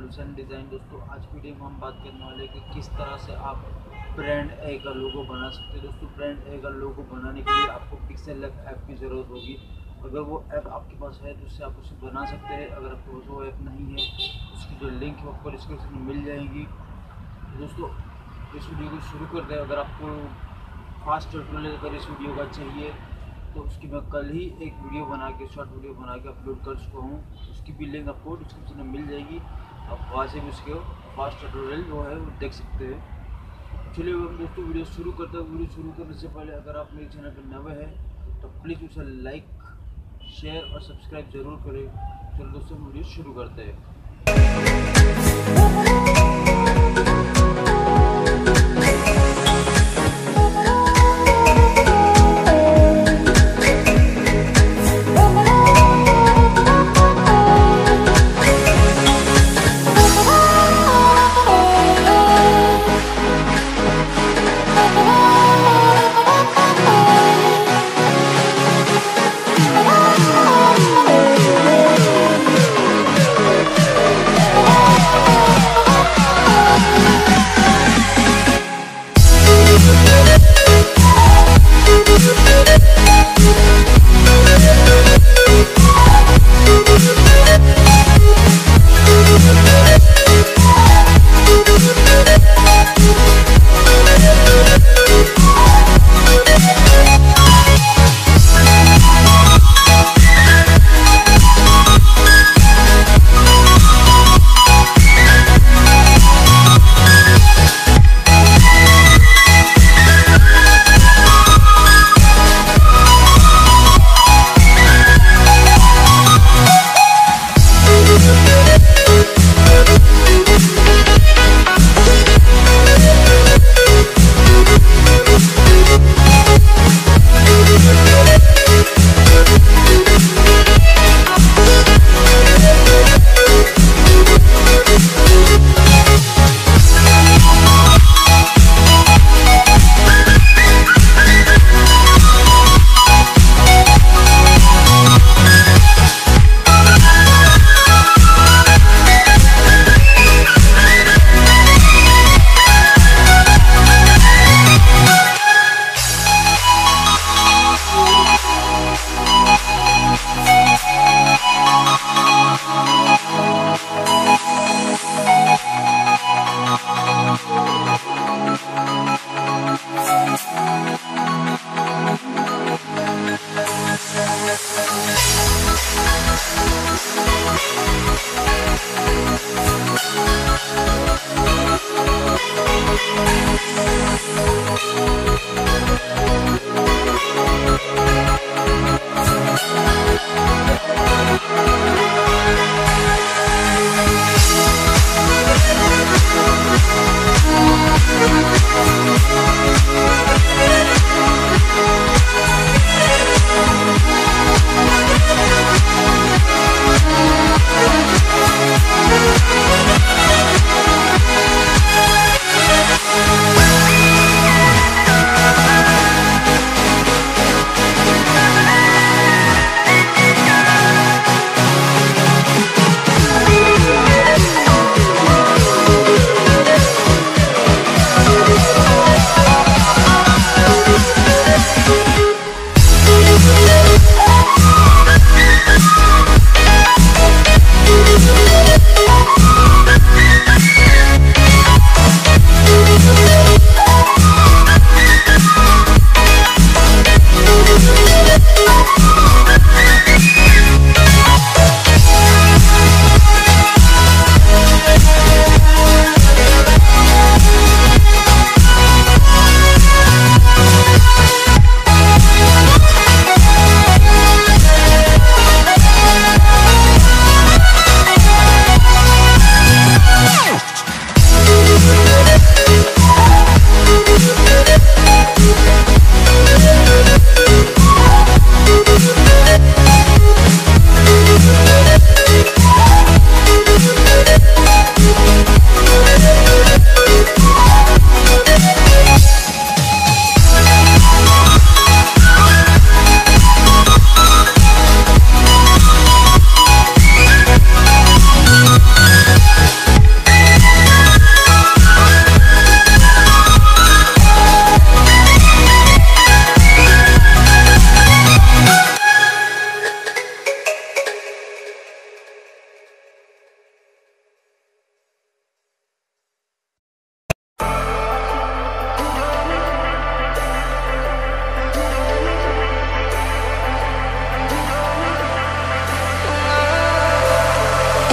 Hussain design. दोस्तों आज की वीडियो में हम बात करने वाले हैं कि किस तरह से आप ब्रांड ए का लोगो बना सकते हैं। दोस्तों ब्रांड ए का लोगो बनाने के लिए आपको पिक्सेलैब ऐप की ज़रूरत होगी। अगर वो ऐप आपके पास है तो उससे आप उसे बना सकते हैं। अगर आपके पास वो ऐप नहीं है उसकी जो लिंक है आपको डिस्क्रिप्शन में मिल जाएगी। तो दोस्तों इस वीडियो को शुरू करते हैं। अगर आपको फास्ट ट्यूटोरियल अगर इस वीडियो का चाहिए तो उसकी मैं कल ही एक वीडियो बना के शॉर्ट वीडियो बना के अपलोड कर चुका हूँ। उसकी भी लिंक आपको डिस्क्रिप्शन में मिल जाएगी। आप वहाँ से भी उसके फास्ट ट्यूटोरियल जो है वो देख सकते हैं। चलिए हम दोस्तों वीडियो शुरू करते हैं। वीडियो शुरू करने से पहले अगर आप मेरे चैनल पर नए हैं तो प्लीज़ उसे लाइक शेयर और सब्सक्राइब ज़रूर करें। चलो दोस्तों वीडियो शुरू करते हैं।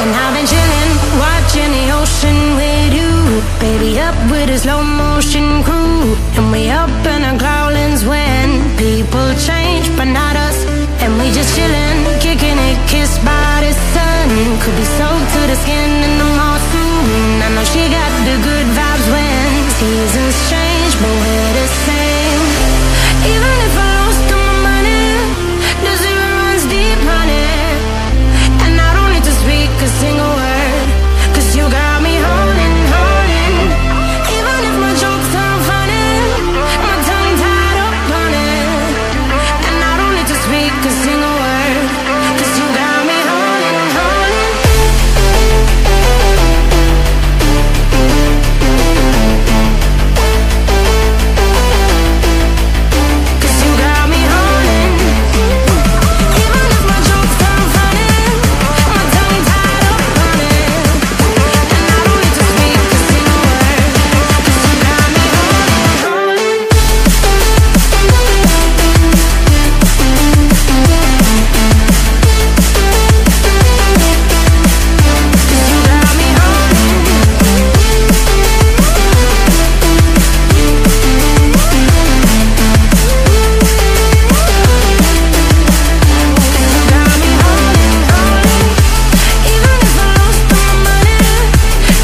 And I've been chilling, watching the ocean with you, baby, up with a slow motion crew. And we up in our growlings when people change, but not us. And we just chillin', kicking it, kissed by the sun. Could be soaked to the skin in the mall soon. I know she got the good vibes when seasons change, but we're the same. Even if I lost all my money, the zero runs deep, honey. And I don't need to speak a single word, 'cause you got me holding, holding. Even if my jokes sound funny, my tongue tied up on it. And I don't need to speak a single word, 'cause you got me holding, holding. 'Cause you got me holding. Even if my jokes sound funny, my tongue tied up on it. And I don't need to speak a single word, 'cause you got me holding, holding. 'Cause you got me holding. Got me holding, holding. Even if I lost all my money,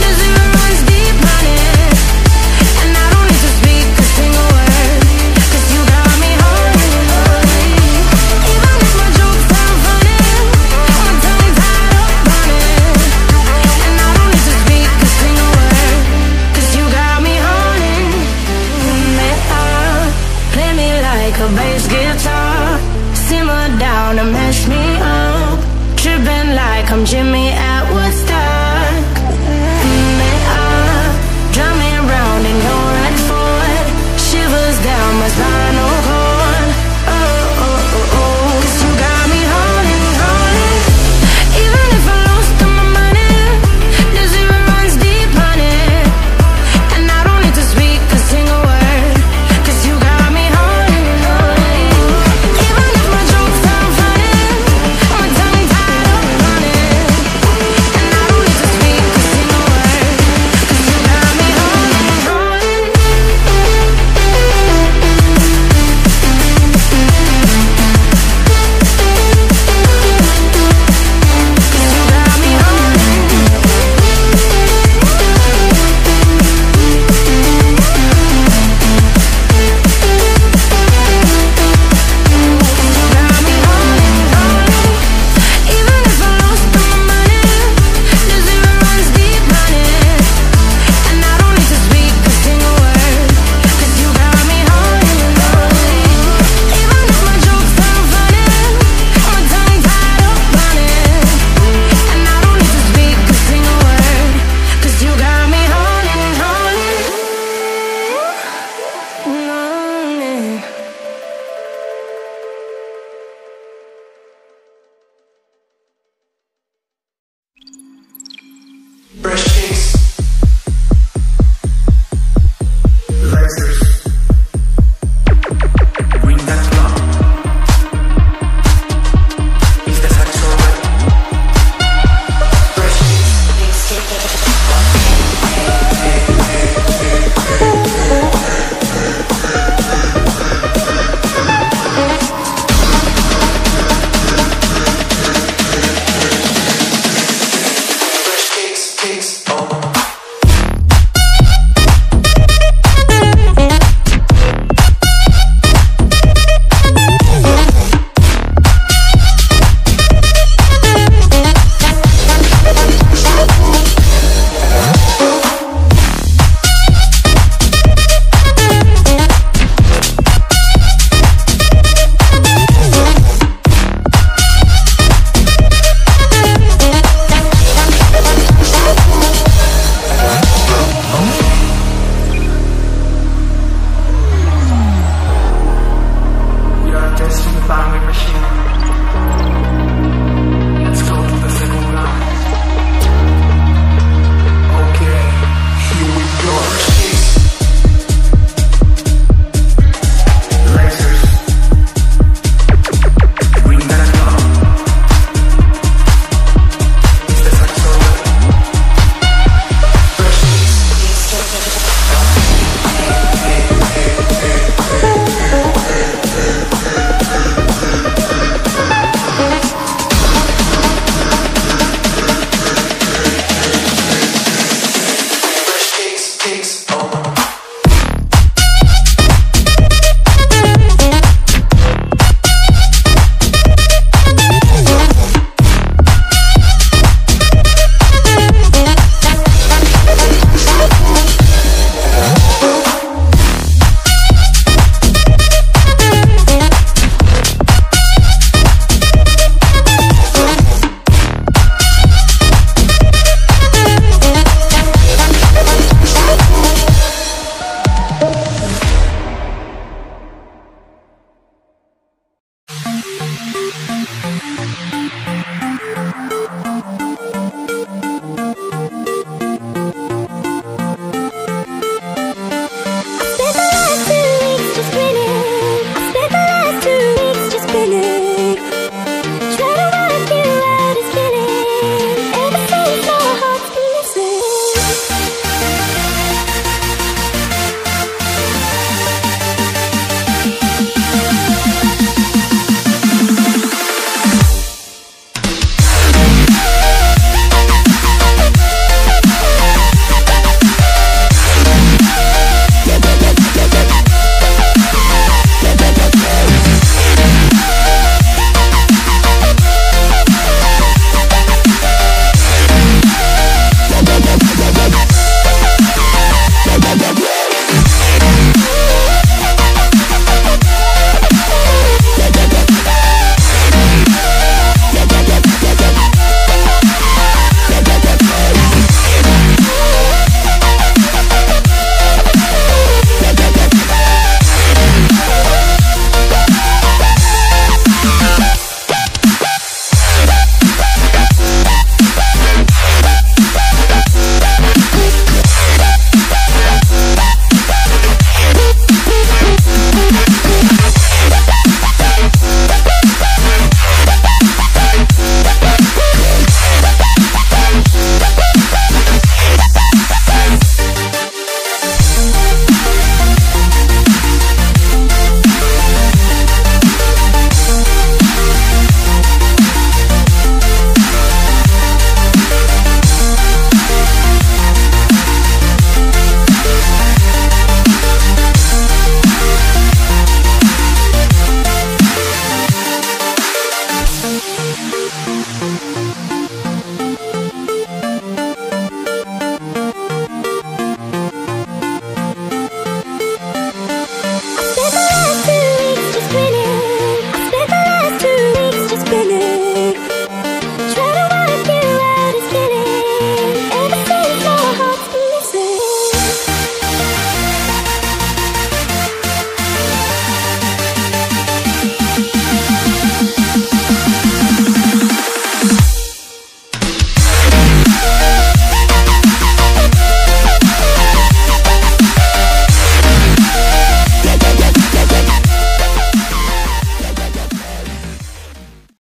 the zero runs deep, honey. And I don't need to speak a single word, 'cause you got me holding, holding. Even if my jokes sound funny, my tongue tied up on it. And I don't need to speak a single word, 'cause you got me holding. Play me like a bass guitar, simmer down and mash me up, tripping like I'm Jimmy at